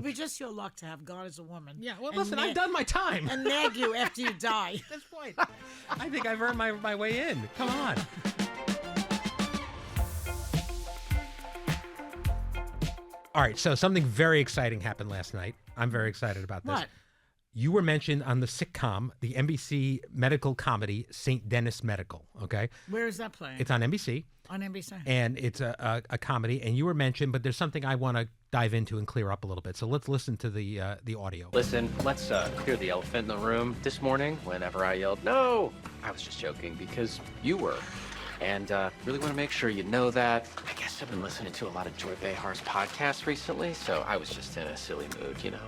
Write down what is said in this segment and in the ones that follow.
be just your luck to have God as a woman. Yeah, well, listen, I've done my time. And nag you after you die. At this point, I think I've earned my way in. Come on. All right, so something very exciting happened last night. I'm very excited about this. What? You were mentioned on the sitcom, the NBC medical comedy, St. Denis Medical, okay? Where is that playing? It's on NBC. On NBC. And it's a comedy, and you were mentioned, but there's something I want to dive into and clear up a little bit. So let's listen to the audio. Listen, let's clear the elephant in the room. This morning, whenever I yelled, "No!" I was just joking because you were. And really want to make sure you know that. I guess I've been listening to a lot of Joy Behar's podcasts recently, so I was just in a silly mood, you know?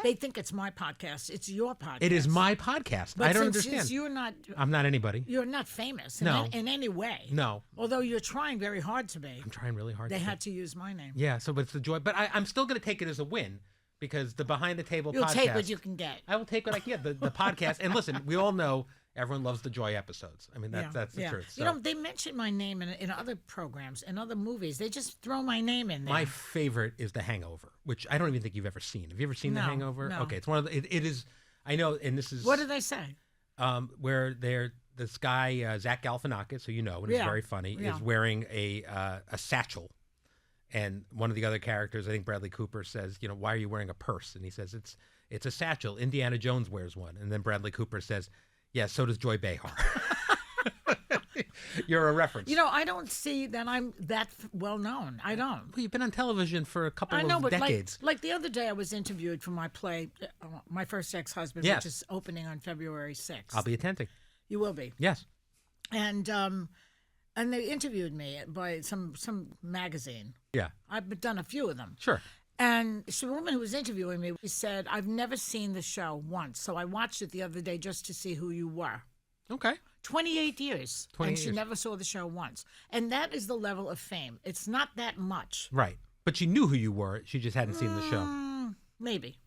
They think it's my podcast. It's your podcast. It is my podcast. But I don't since understand. You're not. I'm not anybody. You're not famous. No. In any way. No. Although you're trying very hard to be. I'm trying really hard. They had to use my name. Yeah. So, but it's the joy. But I'm still going to take it as a win because the Behind the Table You'll podcast. take what you can get. I will take what I can get. The podcast. And listen, we all know everyone loves the Joy episodes. I mean, that's the truth. So. You know, they mention my name in other programs, in other movies. They just throw my name in there. My favorite is The Hangover, which I don't even think you've ever seen. Have you ever seen The Hangover? No. Okay, it's one of the. It is. I know, and this is. What did they say? Where this guy Zach Galifianakis, who you know, and is very funny, is wearing a satchel, and one of the other characters, I think Bradley Cooper, says, you know, why are you wearing a purse? And he says it's a satchel. Indiana Jones wears one, and then Bradley Cooper says, yeah, so does Joy Behar. You're a reference. You know, I don't see that I'm that well known. I don't. Well, you've been on television for a couple but decades. Like the other day, I was interviewed for my play, My First Ex-Husband, which is opening on February 6th. I'll be attending. You will be. Yes. And they interviewed me by some magazine. Yeah. I've done a few of them. Sure. And the woman who was interviewing me said, I've never seen the show once, so I watched it the other day just to see who you were. Okay. 28 years. 28 and she years. never saw the show once. And that is the level of fame. It's not that much. Right. But she knew who you were. She just hadn't seen the show. Maybe.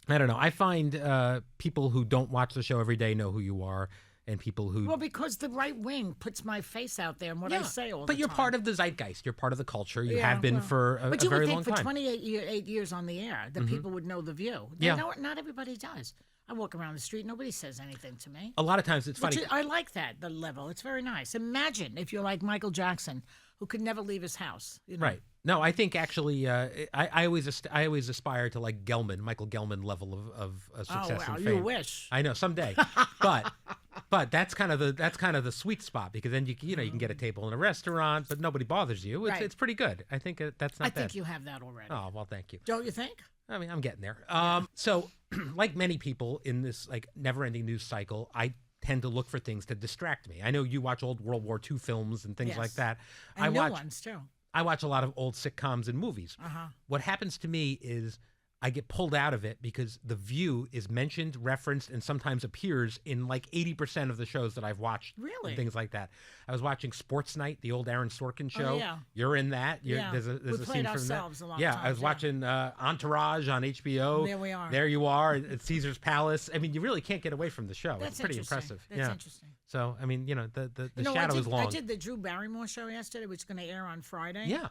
I don't know. I find people who don't watch the show every day know who you are, and people who... Well, because the right wing puts my face out there and what I say all the time. But you're part of the zeitgeist. You're part of the culture. You have been for a very long time. But you would think for 28 years on the air that people would know The View. Not everybody does. I walk around the street. Nobody says anything to me. A lot of times it's funny. I like that, the level. It's very nice. Imagine if you're like Michael Jackson, who could never leave his house. You know? Right. No, I think actually, I always aspire to like Michael Gelman level of success and fame. You wish. I know someday, but that's kind of the sweet spot, because then you can get a table in a restaurant, but nobody bothers you. It's pretty good. I think that's not bad. I think you have that already. Oh well, thank you. Don't you think? I mean, I'm getting there. So, like many people in this like never-ending news cycle, I tend to look for things to distract me. I know you watch old World War II films and things like that. And new ones too. I watch a lot of old sitcoms and movies. What happens to me is I get pulled out of it because The View is mentioned, referenced, and sometimes appears in like 80% of the shows that I've watched. Really? And things like that. I was watching Sports Night, the old Aaron Sorkin show. Oh, yeah. You're in that. There's we a played scene from ourselves that. a lot of Yeah, times, I was watching Entourage on HBO. There we are. There you are at Caesar's Palace. I mean, you really can't get away from the show. That's It's pretty interesting. impressive. That's interesting. So, I mean, the shadow is long. I did the Drew Barrymore show yesterday, which is going to air on Friday. Yeah.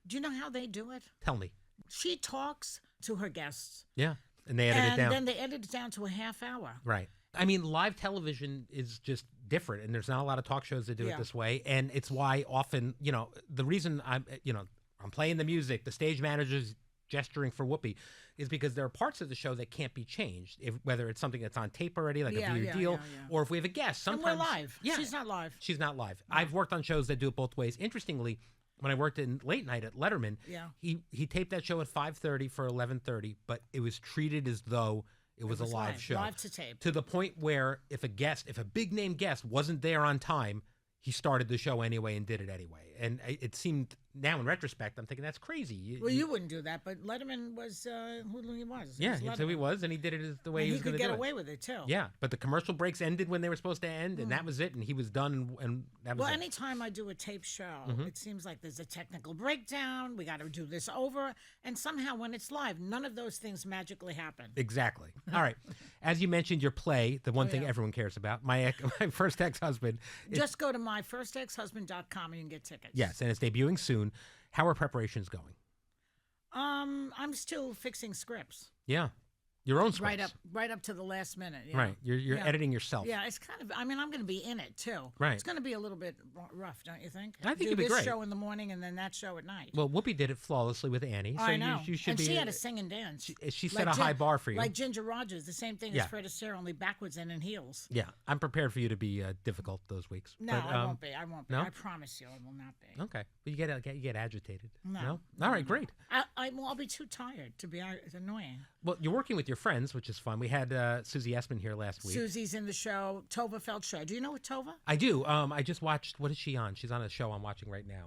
Do you know how they do it? Tell me. She talks to her guests. Yeah. And they edit it down. And then they edit it down to a half hour. Right. I mean, live television is just different, and there's not a lot of talk shows that do it this way. And it's why often, the reason I'm playing the music, the stage manager's gesturing for Whoopi, is because there are parts of the show that can't be changed. Whether it's something that's on tape already, like a view deal, or if we have a guest. Sometimes and we're live. Yeah. She's not live. She's not live. No. I've worked on shows that do it both ways. Interestingly, when I worked in late night at Letterman, he taped that show at 5:30 for 11:30, but it was treated as though it was a live show. Live to tape. To the point where if a big name guest wasn't there on time, he started the show anyway and did it anyway. And it seemed, now in retrospect, I'm thinking that's crazy. You wouldn't do that, but Letterman was who he was. Yeah, that's who he was, and he did it the way he was going to do it. He could get away with it, too. Yeah, but the commercial breaks ended when they were supposed to end, and that was it, and he was done, and that was it. Well, anytime I do a tape show, it seems like there's a technical breakdown, we got to do this over, and somehow when it's live, none of those things magically happen. Exactly. All right. As you mentioned, your play, the one thing everyone cares about, my first ex-husband. Just go to myfirstexhusband.com and you can get tickets. Yes, and it's debuting soon. How are preparations going? I'm still fixing scripts. Yeah. Your own scripts. Right up to the last minute. Yeah. Right. You're editing yourself. Yeah, it's kind of. I mean, I'm going to be in it too. Right. It's going to be a little bit rough, don't you think? I think Do it'd be this great. show in the morning and then that show at night. Well, Whoopi did it flawlessly with Annie. So I know. You should and be. she had to sing and dance. She set a high bar for you. Like Ginger Rogers, the same thing as Fred Astaire, only backwards and in heels. Yeah, I'm prepared for you to be difficult those weeks. No, but, I won't be. I won't be. no? I promise you, I will not be. Okay, but you get agitated. No. All right, great. I'll be too tired to be. It's annoying. Well, you're working with your friends, which is fun. We had Susie Essman here last week. Susie's in the show. Tova Feldshow. Do you know Tova? I do. I just watched. What is she on? She's on a show I'm watching right now.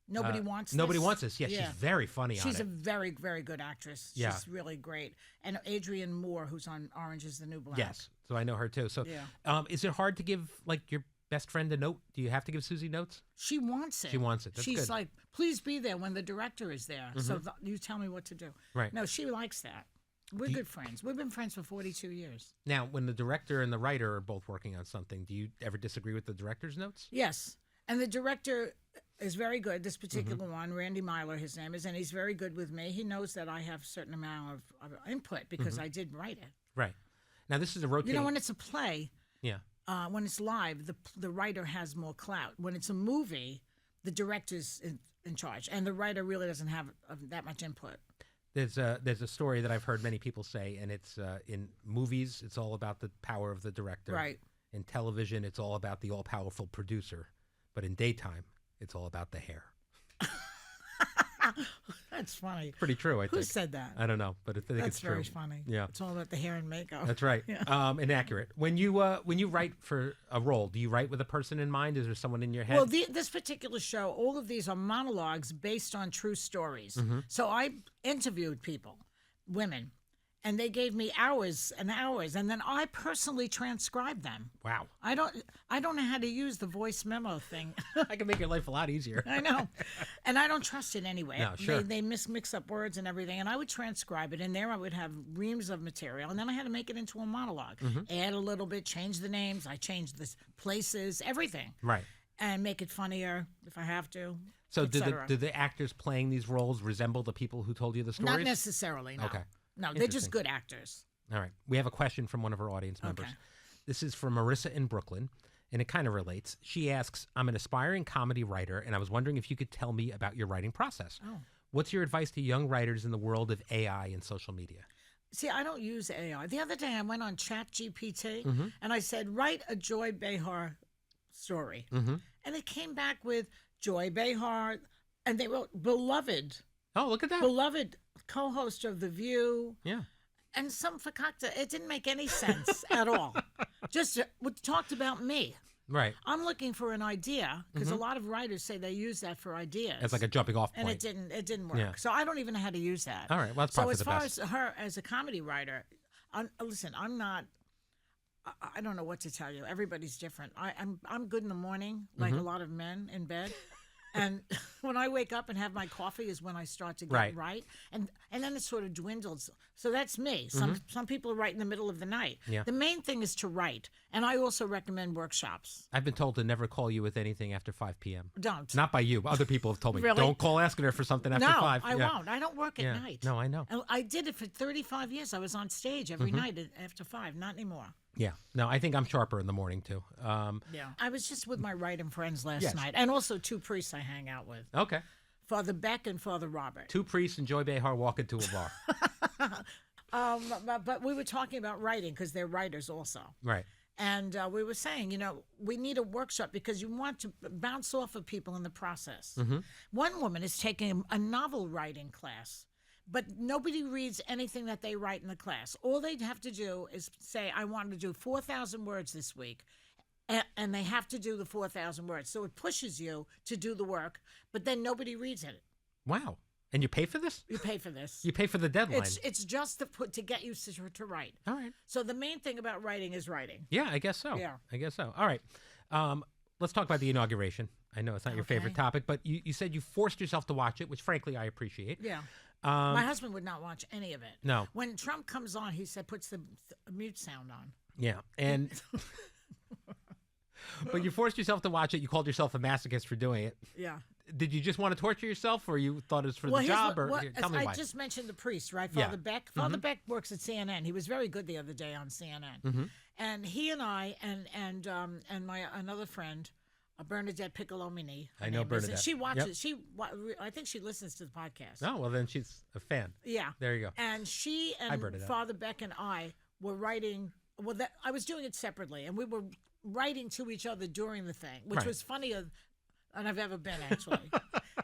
Nobody Wants This. Nobody Wants This. Yeah, she's very funny on it. She's a very, very good actress. She's really great. And Adrienne Moore, who's on Orange is the New Black. Yes, so I know her too. So, is it hard to give like your best friend a note? Do you have to give Susie notes? She wants it. She wants it. That's She's good. like, please be there when the director is there. So you tell me what to do. Right. No, she likes that. We're good friends. We've been friends for 42 years. Now, when the director and the writer are both working on something, do you ever disagree with the director's notes? Yes. And the director is very good. This particular one, Randy Myler, his name is, and he's very good with me. He knows that I have a certain amount of input because I did write it. Right. Now, this is a rotating... You know, when it's a play, yeah. When it's live, the writer has more clout. When it's a movie, the director's in charge, and the writer really doesn't have that much input. There's a story that I've heard many people say, and it's in movies, it's all about the power of the director. Right. In television, it's all about the all-powerful producer. But in daytime, it's all about the hair. That's funny. Pretty true, I think. Who said that? I don't know, but I think it's true. That's very funny. Yeah. It's all about the hair and makeup. That's right. Yeah. Inaccurate. When you write for a role, do you write with a person in mind? Is there someone in your head? Well, this particular show, all of these are monologues based on true stories. So I interviewed people, women, and they gave me hours and hours, and then I personally transcribed them. Wow. I don't know how to use the voice memo thing. I can make your life a lot easier. I know. And I don't trust it anyway. No, sure. They mix up words and everything, and I would transcribe it, and there I would have reams of material, and then I had to make it into a monologue. Add a little bit, change the names, I changed the places, everything. Right. And make it funnier if I have to. So do the actors playing these roles resemble the people who told you the stories? Not necessarily, no. Okay. No, they're just good actors. All right. We have a question from one of our audience members. Okay. This is from Marissa in Brooklyn, and it kind of relates. She asks, I'm an aspiring comedy writer, and I was wondering if you could tell me about your writing process. Oh. What's your advice to young writers in the world of AI and social media? See, I don't use AI. The other day I went on ChatGPT, and I said, write a Joy Behar story. And it came back with Joy Behar, and they wrote, beloved. Oh, look at that. Beloved co-host of The View. Yeah. And some fakakta. It didn't make any sense at all. Just talked about me. Right. I'm looking for an idea because a lot of writers say they use that for ideas. As like a jumping off point. And it didn't work. Yeah. So I don't even know how to use that. All right. Well, that's probably so the best. So as far as her as a comedy writer, listen, I'm not. I don't know what to tell you. Everybody's different. I'm good in the morning, like a lot of men in bed. And when I wake up and have my coffee is when I start to get right. And then it sort of dwindles. So that's me. Some people write in the middle of the night. Yeah. The main thing is to write. And I also recommend workshops. I've been told to never call you with anything after 5 p.m. Don't. Not by you, but other people have told me. Really? Don't call asking her for something after 5. No, I won't. I don't work at night. No, I know. I did it for 35 years. I was on stage every night after 5. Not anymore. Yeah. No, I think I'm sharper in the morning, too. Yeah. I was just with my writing friends last night. And also 2 priests I hang out with. Okay. Father Beck and Father Robert. 2 priests and Joy Behar walk into a bar. But we were talking about writing because they're writers also. Right. And we were saying, we need a workshop because you want to bounce off of people in the process. One woman is taking a novel writing class. But nobody reads anything that they write in the class. All they have to do is say, I want to do 4,000 words this week. And they have to do the 4,000 words. So it pushes you to do the work, but then nobody reads it. Wow. And you pay for this? You pay for this. You pay for the deadline. It's just to get you to write. All right. So the main thing about writing is writing. Yeah, I guess so. Yeah. I guess so. All right. Let's talk about the inauguration. I know it's not your favorite topic, but you said you forced yourself to watch it, which frankly I appreciate. Yeah. My husband would not watch any of it. No. When Trump comes on, he said puts the mute sound on. Yeah, and but you forced yourself to watch it. You called yourself a masochist for doing it. Yeah. did you just want to torture yourself, or you thought it was for the here's job? Tell me I why. just mentioned the priest, right? Yeah. Father Beck. Father Beck works at CNN. He was very good the other day on CNN. And he and I and my another friend, Bernadette Piccolomini. I know Bernadette. And she watches. I think she listens to the podcast. Oh, well, then she's a fan. Yeah. There you go. And she and Father Beck and I were writing. Well, I was doing it separately, and we were writing to each other during the thing, which was funnier than I've ever been, actually.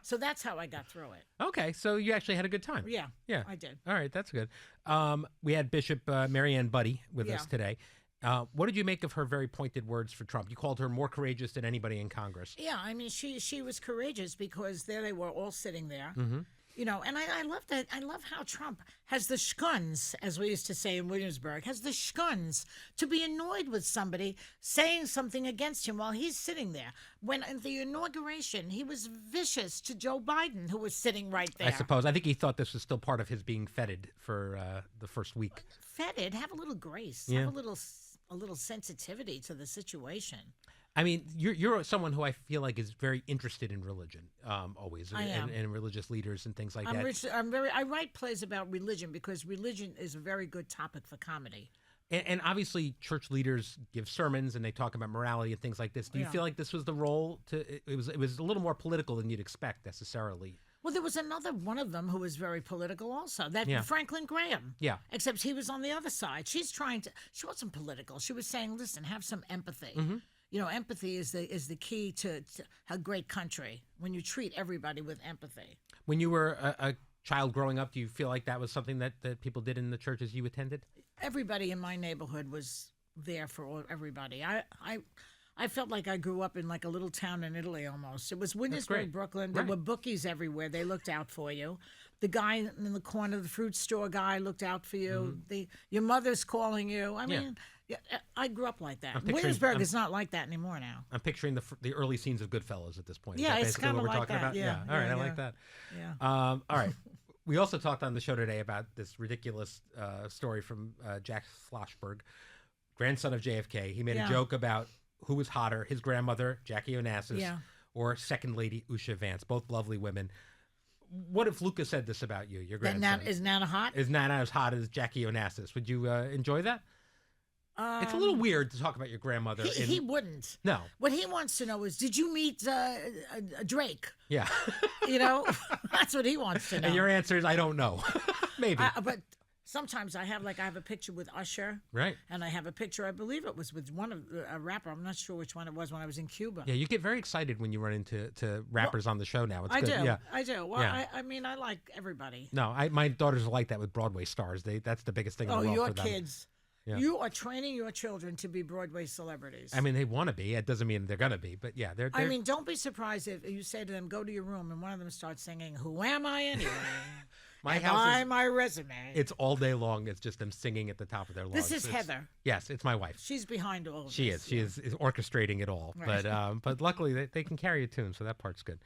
So that's how I got through it. Okay, so you actually had a good time. Yeah, I did. All right, that's good. We had Bishop Mariann Budde with us today. What did you make of her very pointed words for Trump? You called her more courageous than anybody in Congress. Yeah, I mean, she was courageous because there they were all sitting there. You know, and I love that. I love how Trump has the shkuns, as we used to say in Williamsburg, has the shkuns to be annoyed with somebody saying something against him while he's sitting there. When at the inauguration, he was vicious to Joe Biden, who was sitting right there. I suppose. I think he thought this was still part of his being feted for the first week. Feted? Have a little grace. Yeah. Have a little sensitivity to the situation. I mean, you're someone who I feel like is very interested in religion, always, I am. And religious leaders and things like that. I write plays about religion because religion is a very good topic for comedy. And obviously, church leaders give sermons and they talk about morality and things like this. Do you feel like this was the role it was a little more political than you'd expect necessarily? Well, there was another one of them who was very political also, Franklin Graham. Yeah. Except he was on the other side. She wasn't political. She was saying, listen, have some empathy. You know, empathy is the key to a great country, when you treat everybody with empathy. When you were a child growing up, do you feel like that was something that people did in the churches you attended? Everybody in my neighborhood was there for everybody. I felt like I grew up in like a little town in Italy almost. It was Williamsburg, Brooklyn. There were bookies everywhere. They looked out for you. The guy in the corner, the fruit store guy, looked out for you. Your mother's calling you. I mean, I grew up like that. Williamsburg is not like that anymore now. I'm picturing the early scenes of Goodfellas at this point. Yeah, is that it's kind of what we're like talking that. about? Yeah. All right, I like that. Yeah. All right. We also talked on the show today about this ridiculous story from Jack Schlossberg, grandson of JFK. He made a joke about who was hotter, his grandmother, Jackie Onassis, or Second Lady Usha Vance, both lovely women. What if Luca said this about you, your grandson? Is Nana hot? Is Nana as hot as Jackie Onassis? Would you enjoy that? It's a little weird to talk about your grandmother. He wouldn't. No. What he wants to know is, did you meet Drake? Yeah. You know, that's what he wants to know. And your answer is, I don't know. Maybe. But sometimes I have a picture with Usher. Right. And I have a picture, I believe it was with one of a rapper. I'm not sure which one it was when I was in Cuba. Yeah, you get very excited when you run into rappers on the show now. It's I good. do. Yeah. I do. Well, I mean, I like everybody. No, my daughters are like that with Broadway stars. That's the biggest thing in the world for them. Your kids. Yeah. You are training your children to be Broadway celebrities. I mean, they want to be. It doesn't mean they're going to be, but yeah, they're. I mean, don't be surprised if you say to them, "Go to your room," and one of them starts singing, "Who am I anyway?" My resume. It's all day long. It's just them singing at the top of their lungs. This is Heather. Yes, it's my wife. She's behind all of this. She is. She is orchestrating it all. Right. But luckily they can carry a tune, so that part's good.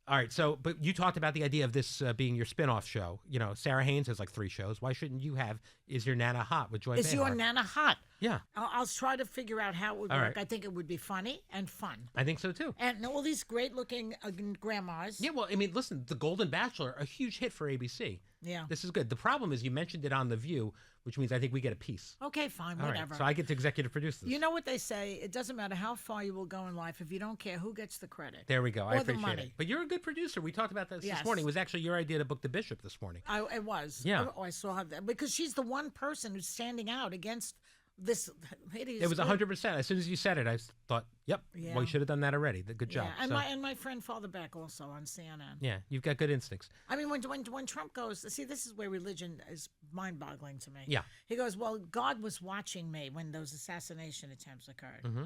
All right, but you talked about the idea of this being your spin-off show. You know, Sarah Haynes has like 3 shows. Why shouldn't you have Is Your Nana Hot with Joy Behar? Is Your Nana Hot? Yeah. I'll try to figure out how it would work. Right. I think it would be funny and fun. I think so, too. And all these great-looking grandmas. Yeah, well, I mean, listen, The Golden Bachelor, a huge hit for ABC. Yeah. This is good. The problem is you mentioned it on The View, which means I think we get a piece. Okay, fine, whatever. Right, so I get to executive produce this. You know what they say? It doesn't matter how far you will go in life if you don't care who gets the credit. There we go. I appreciate the money. it. But you're a good producer. We talked about this this morning. It was actually your idea to book the Bishop this morning. It was. Yeah. I saw that because she's the one person who's standing out against this hideous. It was 100%. As soon as you said it, I thought, yep, well, you should have done that already. Good job. Yeah. And my friend Father Beck also on CNN. Yeah, you've got good instincts. I mean, when Trump goes, see, this is where religion is mind-boggling to me. Yeah. He goes, well, God was watching me when those assassination attempts occurred. Mm-hmm.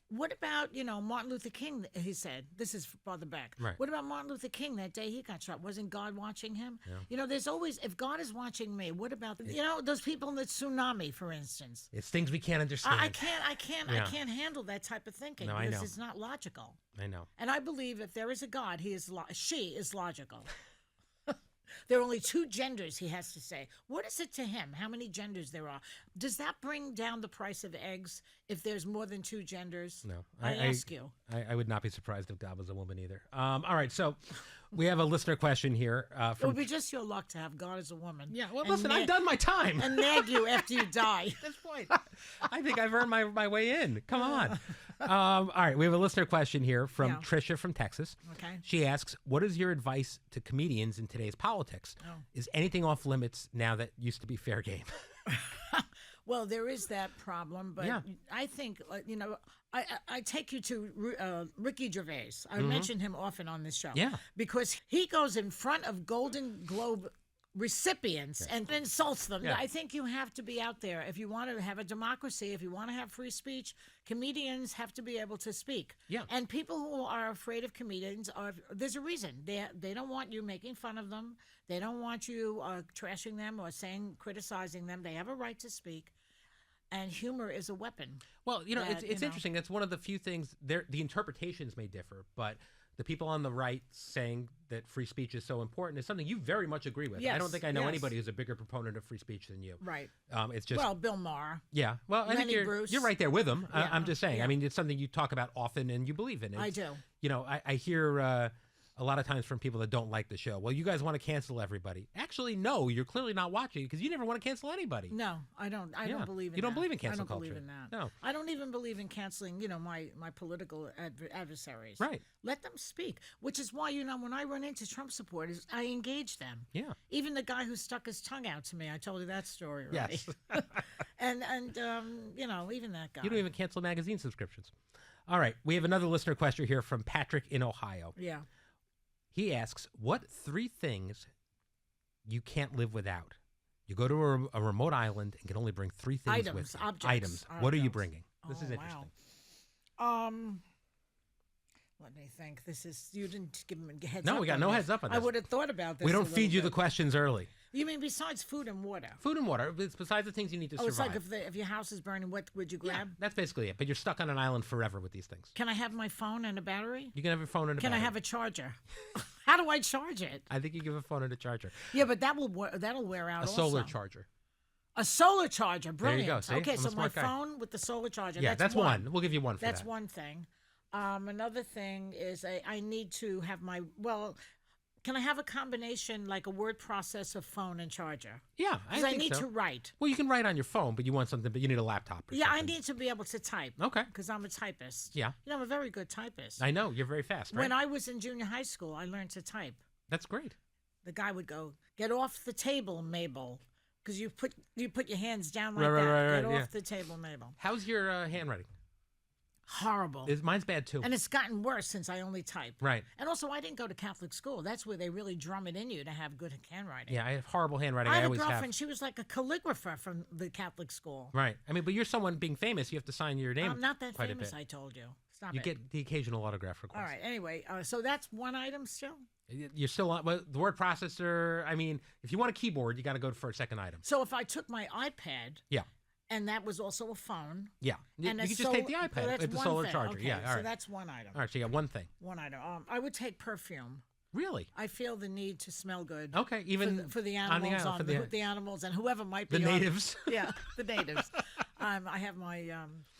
What about, Martin Luther King, he said. This is Father Beck. Right. What about Martin Luther King that day he got shot? Wasn't God watching him? Yeah. There's always, if God is watching me, what about, those people in the tsunami, for instance? It's things we can't understand. I can't handle that type of thinking because it's not logical. I know. And I believe if there is a God, she is logical. There are only 2 genders, he has to say. What is it to him? How many genders there are? Does that bring down the price of eggs if there's more than 2 genders? No. I ask you. I would not be surprised if God was a woman either. All right, so we have a listener question here. It would be just your luck to have God as a woman. Yeah, well, listen, I've done my time. And nag you after you die. At this point, I think I've earned my way in. Come on. All right, we have a listener question here from Trisha from Texas. Okay. She asks, what is your advice to comedians in today's politics? Oh. Is anything off limits now that used to be fair game? Well, there is that problem, but I think, I take you to Ricky Gervais. I mention him often on this show. Yeah. Because he goes in front of Golden Globe recipients and insults them. Yeah. I think you have to be out there. If you want to have a democracy, if you want to have free speech, comedians have to be able to speak. Yeah. And people who are afraid of comedians, there's a reason. They don't want you making fun of them. They don't want you trashing them or criticizing them. They have a right to speak. And humor is a weapon. Well, it's interesting. That's one of the few things the interpretations may differ, but the people on the right saying that free speech is so important is something you very much agree with. Yes, I don't think I know anybody who's a bigger proponent of free speech than you. Right. It's just Bill Maher. Yeah. Well, I think you're right there with them. Yeah, I'm just saying. yeah. I mean, it's something you talk about often and you believe in. I do. I hear a lot of times from people that don't like the show. Well, you guys want to cancel everybody. Actually, no, you're clearly not watching because you never want to cancel anybody. No, I don't. I don't believe in that. You don't believe in cancel culture. I don't believe in that. No. I don't even believe in canceling, my political adversaries. Right. Let them speak, which is why, when I run into Trump supporters, I engage them. Yeah. Even the guy who stuck his tongue out to me, I told you that story, right? Yes. and even that guy. You don't even cancel magazine subscriptions. All right. We have another listener question here from Patrick in Ohio. Yeah. He asks, what 3 things you can't live without? You go to a remote island and can only bring 3 things with you. Objects. What are you bringing? This is interesting. Wow. Let me think. You didn't give me a heads up. No, we got no heads up on this. I would have thought about this. We don't feed you the questions early. You mean besides food and water? Food and water. It's besides the things you need to survive. It's like if your house is burning, what would you grab? Yeah, that's basically it. But you're stuck on an island forever with these things. Can I have my phone and a battery? You can have your phone and a battery. Can I have a charger? How do I charge it? I think you give a phone and a charger. Yeah, but that'll wear out. A solar charger. A solar charger. Brilliant. There you go. See? Okay, I'm so my guy. phone with the solar charger. Yeah, that's one. We'll give you one for that. That's one thing. Another thing is I need to have can I have a combination like a word processor, phone, and charger? Yeah, I need to write. Well, you can write on your phone, but you want something, but you need a laptop. I need to be able to type. Okay. Because I'm a typist. Yeah. I'm a very good typist. I know. You're very fast, right? When I was in junior high school, I learned to type. That's great. The guy would go, "Get off the table, Mabel." Because you put your hands down like that. Right, Get off the table, Mabel. How's your handwriting? Horrible. Mine's bad too. And it's gotten worse since I only type. Right. And also, I didn't go to Catholic school. That's where they really drum it in you to have good handwriting. Yeah, I have horrible handwriting. I had a always girlfriend. have. She was like a calligrapher from the Catholic school. Right. I mean, but you're someone being famous. You have to sign your name. I'm not that quite famous, a bit. I told you. Stop You it. get the occasional autograph request. All right. Anyway, so that's one item still? You're still on the word processor. I mean, if you want a keyboard, you got to go for a second item. So if I took my iPad. Yeah. And that was also a phone. Yeah. And you can just take the iPad with the solar charger. Okay, yeah. All right. So that's one item. All right. So you got one thing. One item. I would take perfume. Really? I feel the need to smell good. Okay. Even for the animals, the animals and whoever might be the natives. Yeah, the natives. I have my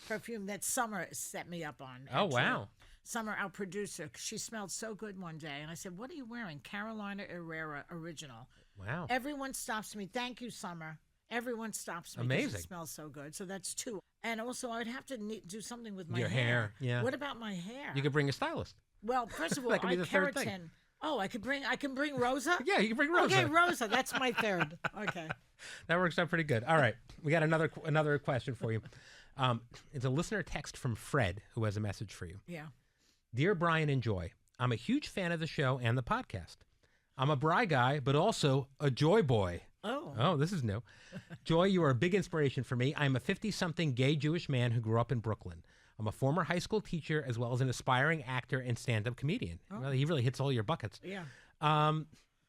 perfume that Summer set me up on. Oh, wow. Summer, our producer, she smelled so good one day. And I said, "What are you wearing?" Carolina Herrera Original. Wow. Everyone stops me. Thank you, Summer. Everyone stops me. Amazing. It smells so good. So that's 2. And also, I'd have to do something with my Your hair. Yeah. What about my hair? You could bring a stylist. Well, first of all, that could be the third thing. keratin. Oh, I can bring Rosa? Yeah, you can bring Rosa. Okay, Rosa. That's my third. Okay. That works out pretty good. All right. We got another question for you. It's a listener text from Fred who has a message for you. Yeah. Dear Brian and Joy, I'm a huge fan of the show and the podcast. I'm a Bri guy, but also a Joy boy. Oh, this is new. Joy, you are a big inspiration for me. I'm a 50-something gay Jewish man who grew up in Brooklyn. I'm a former high school teacher as well as an aspiring actor and stand-up comedian. Oh. Well, he really hits all your buckets. Yeah.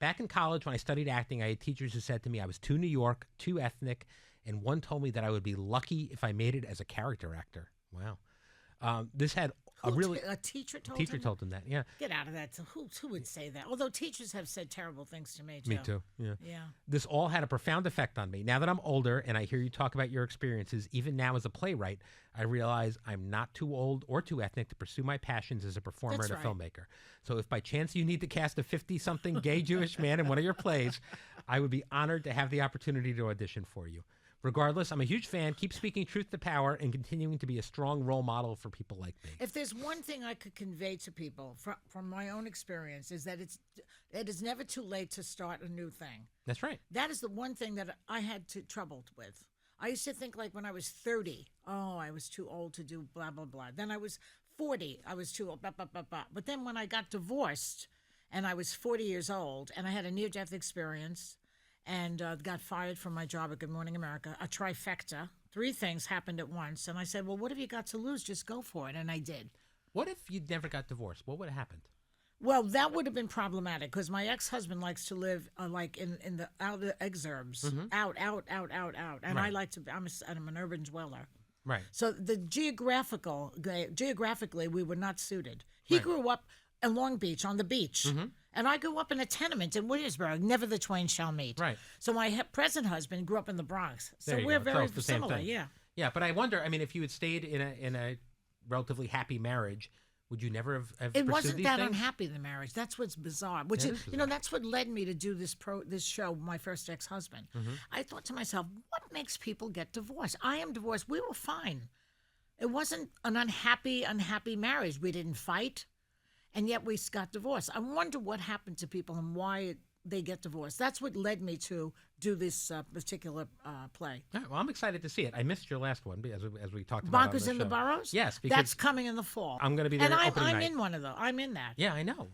Back in college, when I studied acting, I had teachers who said to me I was too New York, too ethnic, and one told me that I would be lucky if I made it as a character actor. Wow. This had A teacher told him? Teacher told him that, yeah. Get out of that. So who would say that? Although teachers have said terrible things to me, too. Me too, yeah. Yeah. This all had a profound effect on me. Now that I'm older and I hear you talk about your experiences, even now as a playwright, I realize I'm not too old or too ethnic to pursue my passions as a performer and a filmmaker. So if by chance you need to cast a 50-something gay Jewish man in one of your plays, I would be honored to have the opportunity to audition for you. Regardless, I'm a huge fan. Keep speaking truth to power and continuing to be a strong role model for people like me. If there's one thing I could convey to people from my own experience is that it is never too late to start a new thing. That's right. That is the one thing that I had trouble with. I used to think, like, when I was 30, I was too old to do blah, blah, blah. Then I was 40, I was too old, blah, blah, blah, blah. But then when I got divorced and I was 40 years old and I had a near-death experience and got fired from my job at Good Morning America, a trifecta, 3 things happened at once. And I said, well, what have you got to lose? Just go for it. And I did. What if you never got divorced? What would have happened? Well, that would have been problematic because my ex-husband likes to live like in the outer exurbs, out. And Right. I like to, I'm an urban dweller. Right. So geographically, we were not suited. He grew up in Long Beach on the beach. And I grew up in a tenement in Williamsburg. Never the twain shall meet. Right. So my present husband grew up in the Bronx. So There you we're go. So very it's the same similar. thing. Yeah. Yeah, but I wonder, I mean, if you had stayed in a relatively happy marriage, would you never have It pursued wasn't these that things? unhappy, the marriage. That's what's bizarre. Which That is, is you know, bizarre. that's what led me to do this show, my first ex-husband. I thought to myself, what makes people get divorced? I am divorced. We were fine. It wasn't an unhappy marriage. We didn't fight, and yet we got divorced. I wonder what happened to people and why they get divorced. That's what led me to do this particular play. All right, well, I'm excited to see it. I missed your last one as we talked about. Bonkers in the Burrows? Yes, because that's coming in the fall. I'm going to be there and opening I'm night. in one of those. I'm in that. Yeah, I know.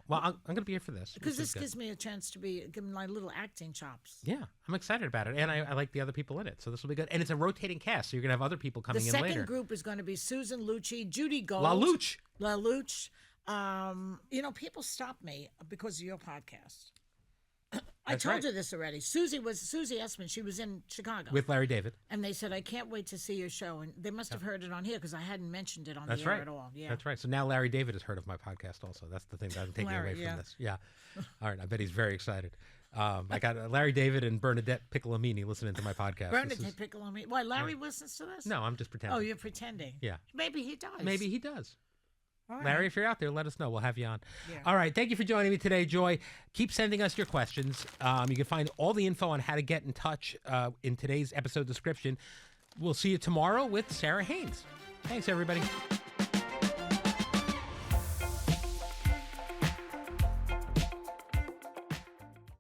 Well, I'm going to be here for this. Because which this is good. gives me a chance to give my little acting chops. Yeah, I'm excited about it, and I like the other people in it, so this will be good. And it's a rotating cast, so you're going to have other people coming The in later. second group is going to be Susan Lucci, Judy Gold. La Luch. La Luch. You know, people stop me because of your podcast. I That's told right. you this already. Susie Essman. She was in Chicago. With Larry David. And they said, I can't wait to see your show. And they must have heard it on here because I hadn't mentioned it on That's the air right. at all. Yeah. That's right. So now Larry David has heard of my podcast also. That's the thing that I'm taking Larry, away yeah. from this. Yeah. All right. I bet he's very excited. I got Larry David and Bernadette Piccolomini listening to my podcast. Bernadette Piccolomini. Why, Larry listens to this? No, I'm just pretending. Oh, you're pretending. Yeah. Maybe he does. Maybe he does. All right. Larry, if you're out there, let us know. We'll have you on. Yeah. All right. Thank you for joining me today, Joy. Keep sending us your questions. You can find all the info on how to get in touch in today's episode description. We'll see you tomorrow with Sarah Haynes. Thanks, everybody.